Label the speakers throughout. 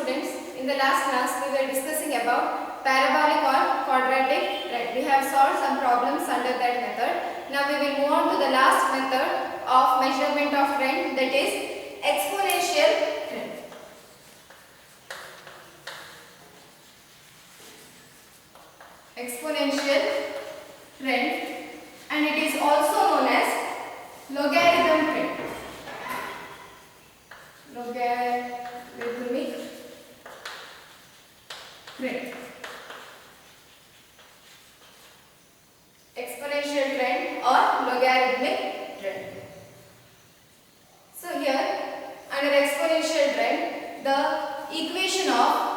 Speaker 1: students, in the last class we were discussing about parabolic or quadratic trend. We have solved some problems under that method. Now we will move on to the last method of measurement of trend, that is exponential trend. Exponential trend, and it is also known as logarithm trend. Logarithmic trend. Exponential trend or logarithmic trend. So here under exponential trend, the equation of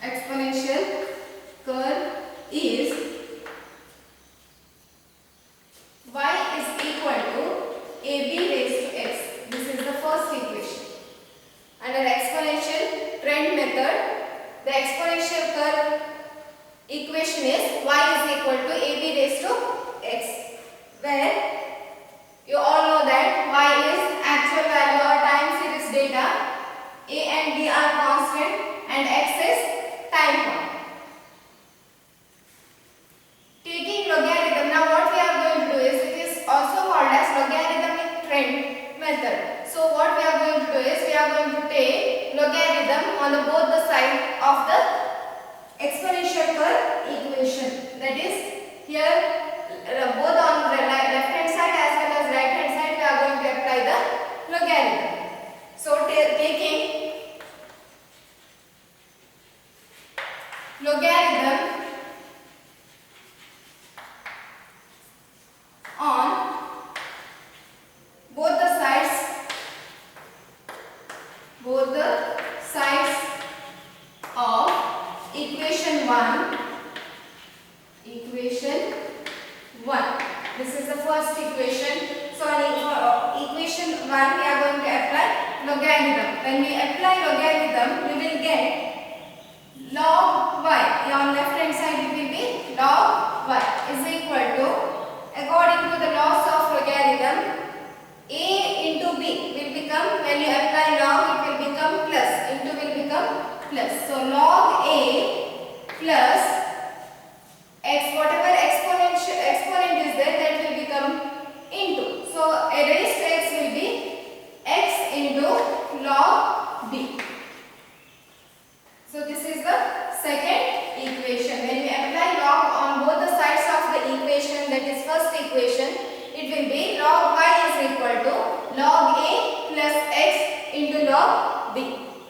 Speaker 1: exponential curve is y is equal to ab raised to x. This is the first equation. Under exponential trend method, the exponential curve equation is y is equal to ab raised to x, where you all know that y is actual value or time series data, a and b are constant, and x is time point. Taking logarithm, now what we are going to do is, it is also called as logarithmic trend method. So what we are going to do is, we are going to take logarithm on both the sides of the exponential curve equation. That is, here both on the left hand side as well as right hand side, we are going to apply the logarithm. So taking logarithm on both the sides of equation 1. This is the first equation. So on equation 1 we are going to apply logarithm. When we apply logarithm, we will get log y. On left hand side it will be log y is equal to, according to the laws of logarithm, a into b will become, when you apply log, it will become plus, into will become plus. So log a plus x, whatever exponent is there, that will become into. So a raised to x will be x into log b. So this is the second equation. When we apply log on both the sides of the equation, that is first equation, it will be log y is equal to log a plus x into log b.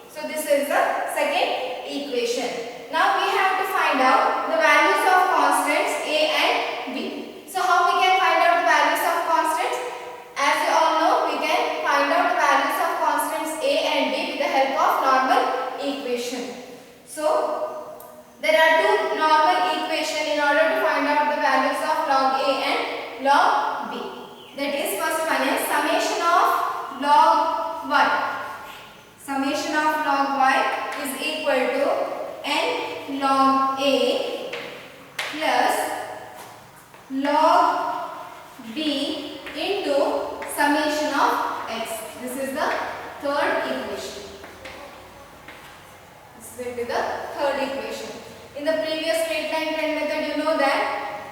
Speaker 1: So this is the second equation. Now we have to find out the values of constants a and b. So how we can find out the values of constants? As you all know, we can find out the values of constants a and b with the help of normal equation. So there are two normal equations in order to find out the values of log a and log b. That is, first one is summation of log y. Summation of log y is equal to n log a plus log b into summation of x. This is the third equation. This will be the third equation. In the previous straight line trend method, you know that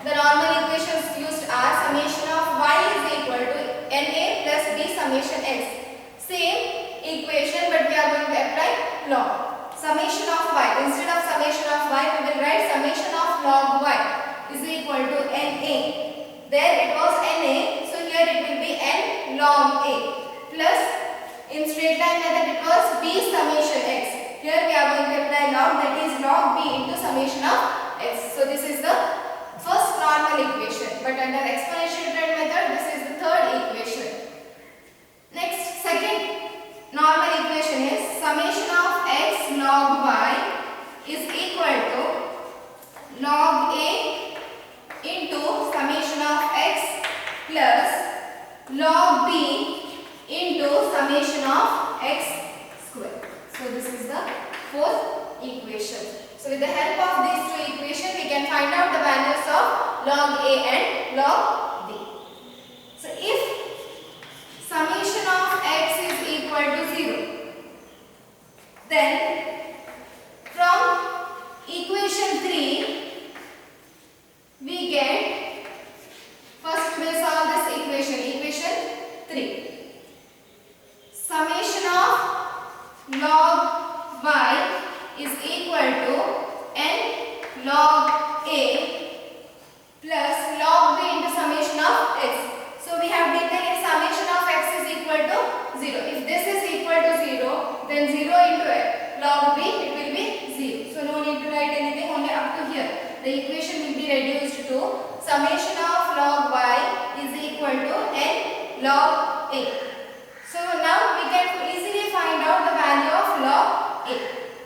Speaker 1: the normal equations used are summation of y is equal to na plus b summation x. Same equation, but we are going to apply log. Summation of y, instead of summation of y, we will write summation of log y is equal to na. There it was na, so here it will be n log a plus, in straight line method it was b summation x. Here we are going to apply log, that is log b into summation of x. So this is the first normal equation, but under exponential trend method, this is the third equation. Next, second normal equation is summation of x log y is equal to log a into summation of x plus log b into summation of x square. So this is the fourth equation. So with the help of these two equations, we can find out the values of log A and log B. So if summation of x is equal to 0, then from equation 3 we get, first we will solve this equation 3. Summation of log y is equal to n log A plus log B into summation of x. So we have taken if summation of x is equal to 0. If this is equal to 0, then 0 into log B, it will be 0. So no need to write anything, only up to here. The equation will be reduced to summation of log y is equal to n log A. So now we can easily find out the value of log A.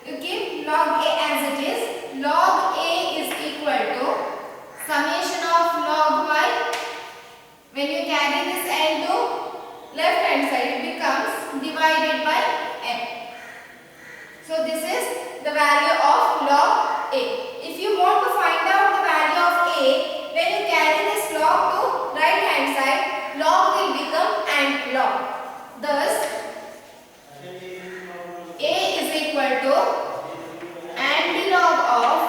Speaker 1: You keep log A as it is. Log A is equal to summation of log y. When you carry this n to left hand side, it becomes divided by n. So this is the value of log A. If you want to find out the value of A, when you carry this log to right hand side, log will become antilog. Thus, A is equal to antilog of,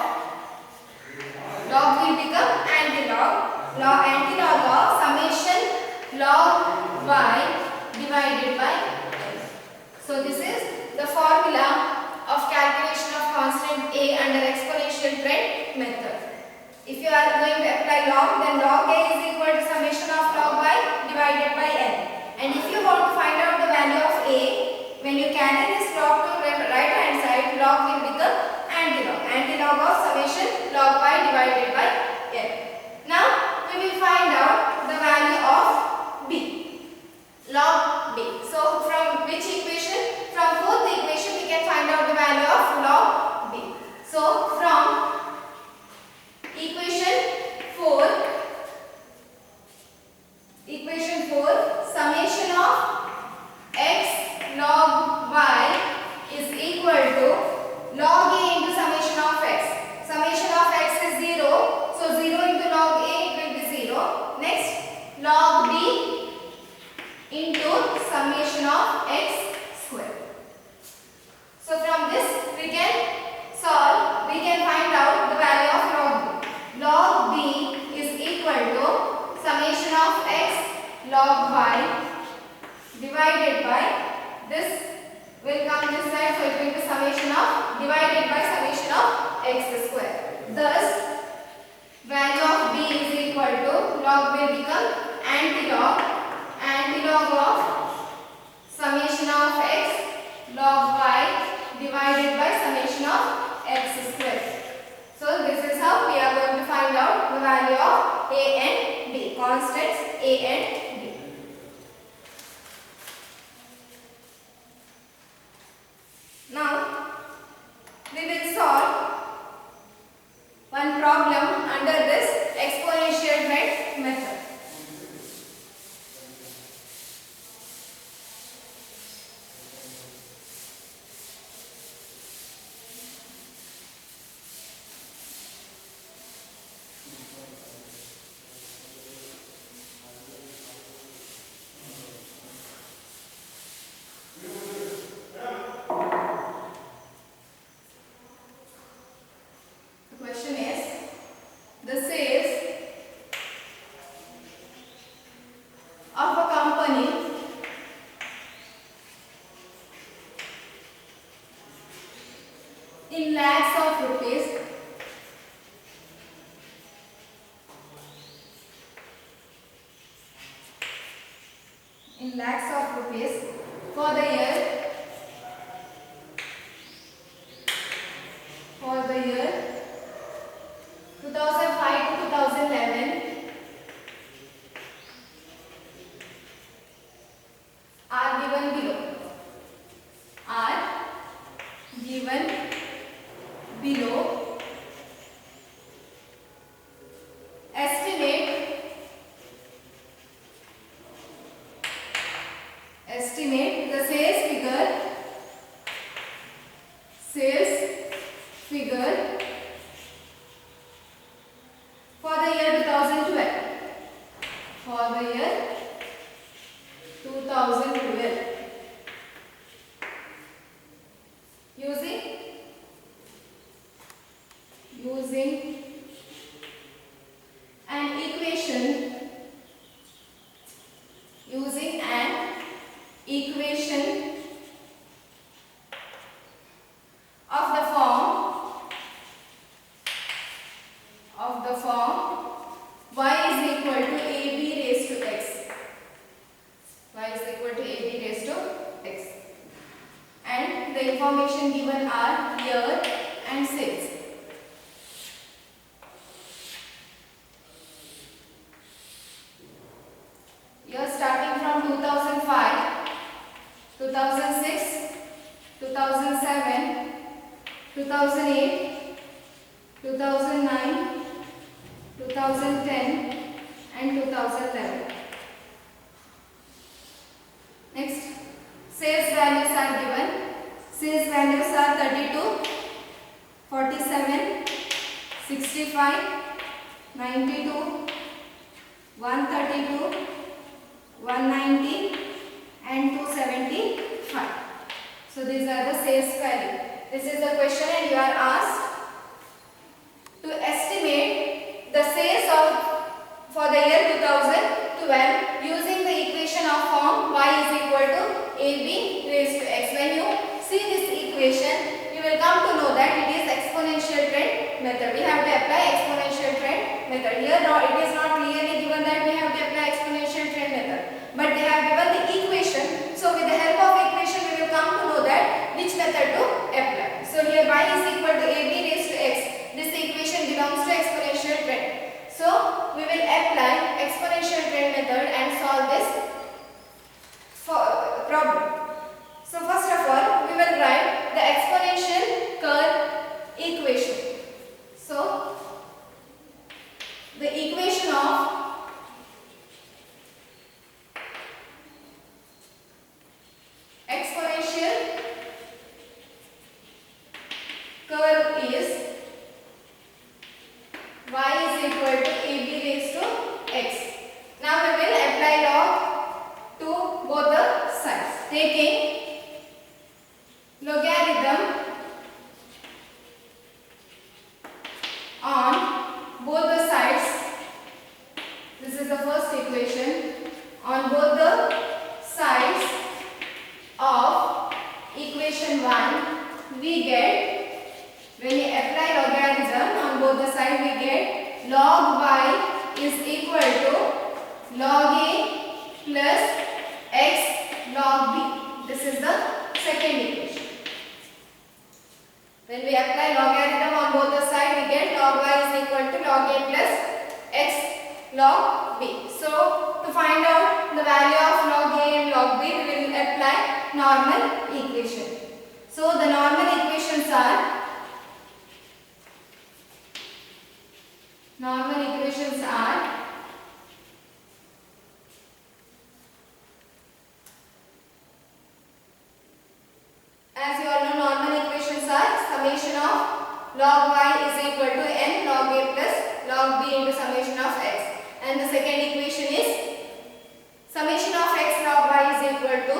Speaker 1: log will become antilog of summation log y divided by n. So this is the formula of calculation of constant A under exponential trend method. If you are going to apply log, then log A is equal to summation of log y divided by n. And if you want to find out the value of A, when you carry this log to right hand side, log will become antilog of summation log y divided by n. Now we will find out the value of B, log B. So from which equation? From both equation we can find out the value of log B. So from equation 4, summation of x log y is equal to log A into summation of x. Summation of x is 0, so 0 into log A, it will be 0. Next, log B into summation of x square. So from this we can solve, we can find out the value of log B. Log B is equal to summation of x log y divided by, this will come this side, so it will be summation of divided by summation of x square. Thus, value of B is equal to, log will become antilog of summation of x log y divided by summation of x square. So this is how we are going to find out the value of A and B, constants A and B. Now we will solve one problem under this exponential trend method. In lakhs of rupees, for the year 2005 to 2011 are given below. Estimate the sales figure Here starting from 2005, 2006, 2007, 2008, 2009, 2010 and 2011. Next, sales values are given. Sales values are 32, 47, 65, 92, 132, 190 and 275. So these are the sales value. This is the question and you are asked to estimate the sales for the year 2012 using the equation of form y is equal to ab raised to x. When you see this equation, you will come to know that it is exponential trend method. We have to apply exponential trend method. Here it is not clearly given that we have to apply exponential trend method, but they have given the equation. So with the help of equation, we will come to know that which method to apply. So here y is equal to ab raised to x. This equation belongs to exponential trend. So we will apply exponential trend method and solve this problem. So first of all, we will write the exponential curve equation. So the equation of exponential curve is y is equal to ab raised to x. Now we will apply log to both the sides, taking logarithm on both the sides. This is the first equation. On both the sides of equation 1, we get, when we apply logarithm on both the sides, we get log y is equal to log a plus x log b. This is the second equation. When we apply logarithm on both the sides, we get log y is equal to log a plus x log b. So to find out the value of log a and log b, we will apply normal equation. So the normal equations are as you all know, normal equations are summation of log y is equal to n log a plus log b into summation of x, and the second equation is summation of x log y is equal to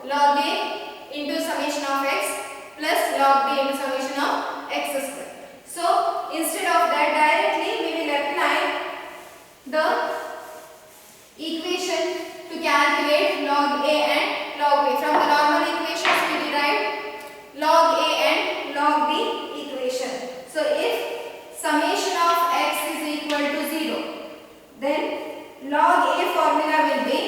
Speaker 1: log a into summation of x plus log b into summation of x square. So instead of that, directly we will apply the equation to calculate log a and log b. From the normal equations we derive log a and log b equation. So if summation of x is equal to 0, then log a formula will be,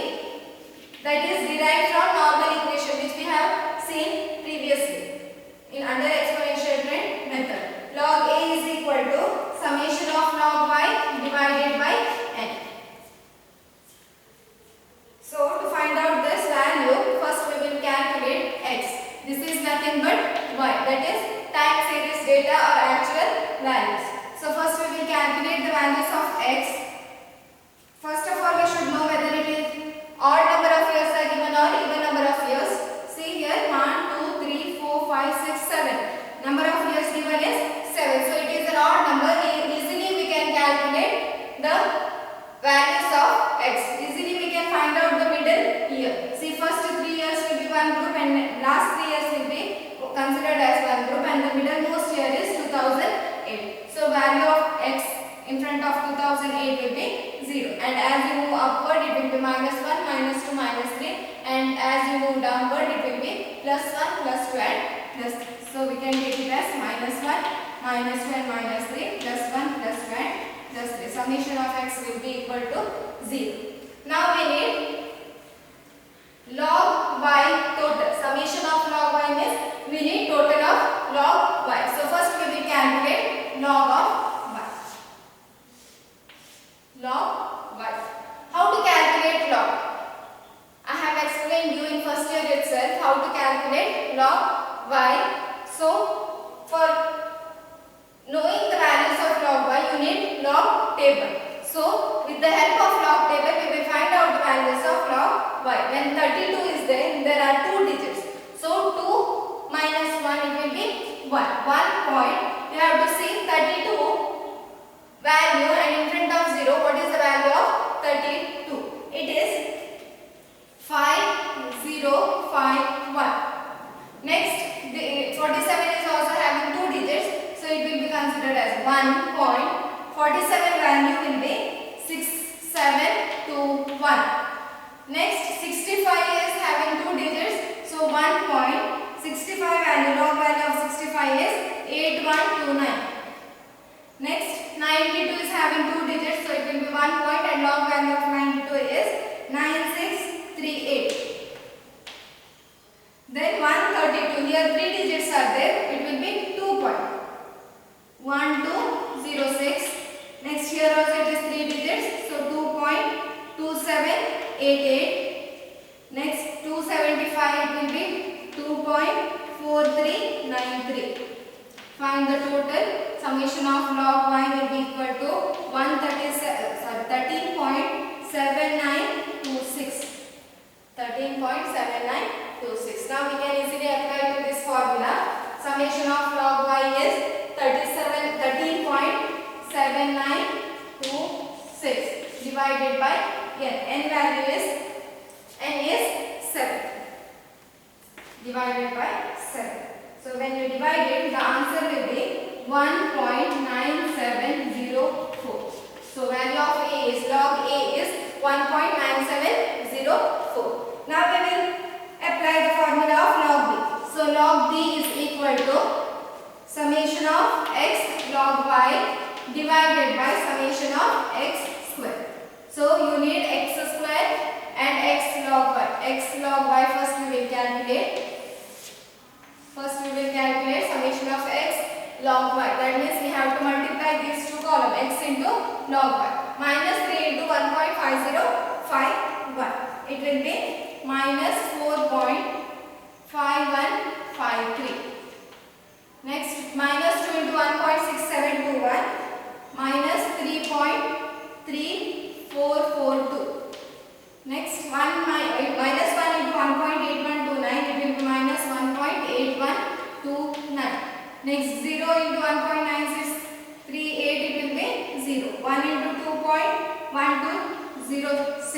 Speaker 1: that is derived from normal equation which we have seen previously in under exponential trend method. Log a is equal to summation of log y divided by n. So to find out this value, first we will calculate x. This is nothing but y, that is time series data or actual values. So first we will calculate the values of x. First of all, we should know whether it is odd number of years are given or even number of years. See here, 1, 2, 3, 4, 5, 6, 7. Number of years given is 7. So it is an odd number. Easily we can calculate the values of x. Easily we can find out the middle year. See, first 3 years will be one group and last 3 years will be considered as one group, and the middlemost year is 2008. So value of x in front of 2008 will be 0, and as you move upward it will be -1, -2, -3, and as you move downward it will be +1, +2 and +3. So we can take it as -1, -2 and -3, +1, +2 and +3. Summation of x will be equal to 0. Now we need log y total. Summation of log y means we need total of log y. So first we will calculate log of y. Log y. How to calculate log? calculate log y. So for knowing the values of log y, you need log table. So with the help of log table, we will find out the values of log y. When 32 is there are 2 digits. So 2 minus 1, it will be 1. 1 point. You have to see 32 value and in front of 0, what is the value of 32? It is 5051. Next, the 47 is also having 2 digits, so it will be considered as 1 point. 47 value will be 6721. Next, 65 is having 2 digits, so 1 point. 65 value, log value of 65 is 8129. Next, 92 is having 2 digits, so it will be 1 point and log value of 92 is 9638. Then 132, here 3 digits are there, it will be 2 point. 1206. Next, here also it is 3 digits, so 2.2788. Next, 275, it will be 2.4393. Find the total. Summation of log y will be equal to 13.7926. 13.7926. Now we can easily apply to this formula. Summation of log y is 13.7926 divided by n. N value is 7. Divided by 7. So when you divide it, the answer will be 1.9704. So value of a is log a is 1.9704. Now we will apply the formula of log b. So log b is equal to summation of x log y divided by summation of x square. So you need x square and x log y. X log y first we will calculate. First we will calculate summation of x log y. That means we have to multiply these two columns, x into log y. Minus 3 into 1.5051. It will be minus 4.5153. Next, minus 2 into 1.6721. Minus 3.3442. Next, minus 1 into 1.8129. It will be minus 1.8129. Next, 0 into 1.9638. It will be 0. 1 into 2.1206.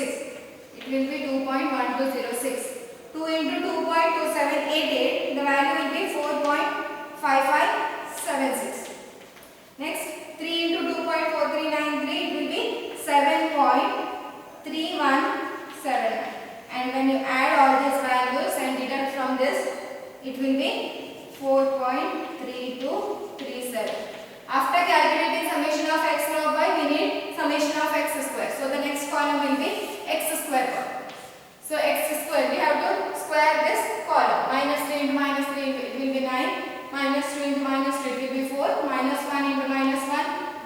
Speaker 1: It will be 2.1206. 2 into 2.2788. The value will be 4.5576. Next, 3 into 2.4393. It will be 7.3179. And when you add all these values and deduct from this, it will be 4.3237. After calculating summation of x log y, we need summation of x square. So the next column will be x square column. So x square, we have to square this column. Minus 3 into minus 3, it will be 9. Minus 2 into minus 2, it will be 4. Minus 1 into minus 1,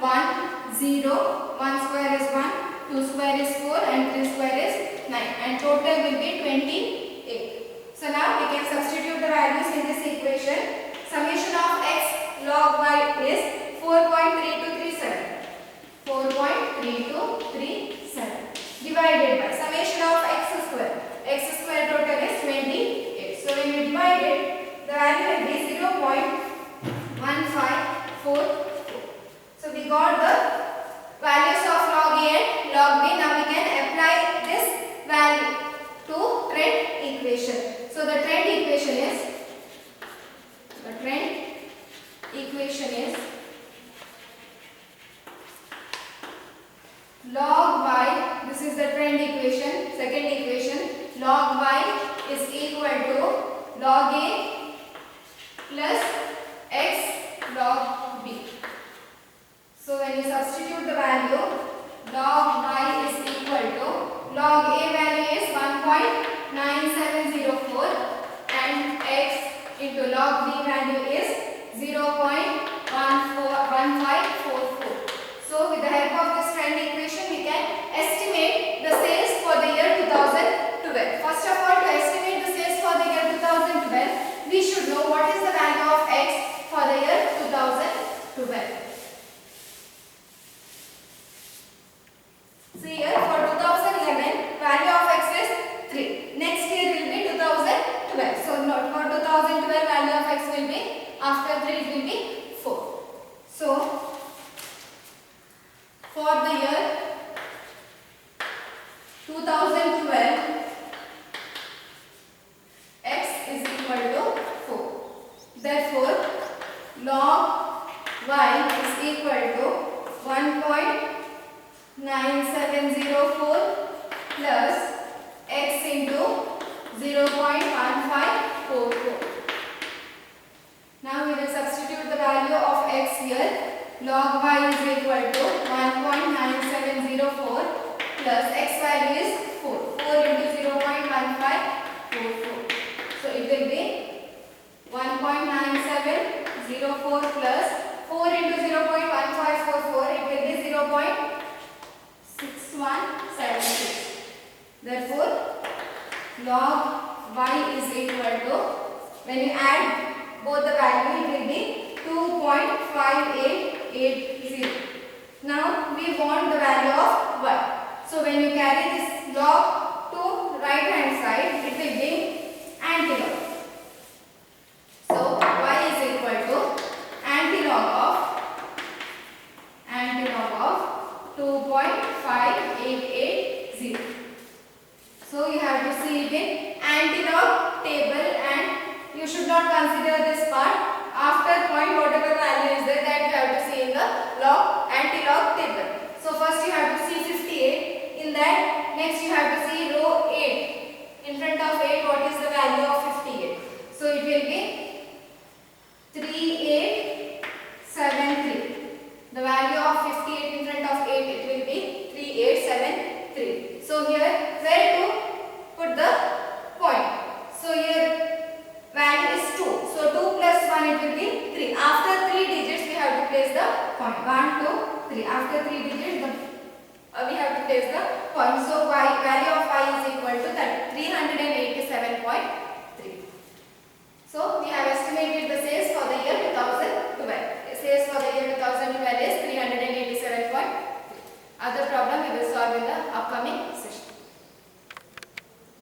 Speaker 1: 1, 0. 1 square is 1, 2 square is 4 and 3 square is 9. And total will be 28. So now we can substitute the values in this equation. Summation of x log y is 4.3237. 4.3237 divided by summation of x square. X square total is 28. So when you divide it, the value will be 0.1544. So we got the values of log a and log b. Now we can apply this value to trend equation. So the trend equation is log y. This is the trend equation. Second equation, log y is equal to log a plus x log b. So when you substitute the value, log y is equal to log a value is 1.9704 and x into log b value is 0.1544. So with the help of this trend equation, we can estimate the sales for the year 2012. First of all, to estimate the sales for the year 2012, 0.9704 plus x into 0.1544. Now we will substitute the value of x here. Log y is equal to 1.9704 plus x value is 4. 4 into 0.1544. So it will be 1.9704 plus 4 into 0.1544. It will be 0.6176. Therefore, log y is equal to, when you add both the value, it will be 2.5880. Now we want the value of y. So when you carry this log to right hand side, it will be antilog. So y is equal to antilog of 2.5880. So you have to see it in antilog table, and you should not consider this part. After point, whatever value is there, that you have to see in the log antilog table. So first you have to see 58. In that, next you have to see row 8. In front of 8, what is the value of 58? So it will be 3873. The value of 58 in front of 8, it will be 3873. So here, where to put the point? So here value is 2. So 2 plus 1, it will be 3. After 3 digits, we have to place the point. 1, 2, 3. After 3 digits, we have to place the point. So y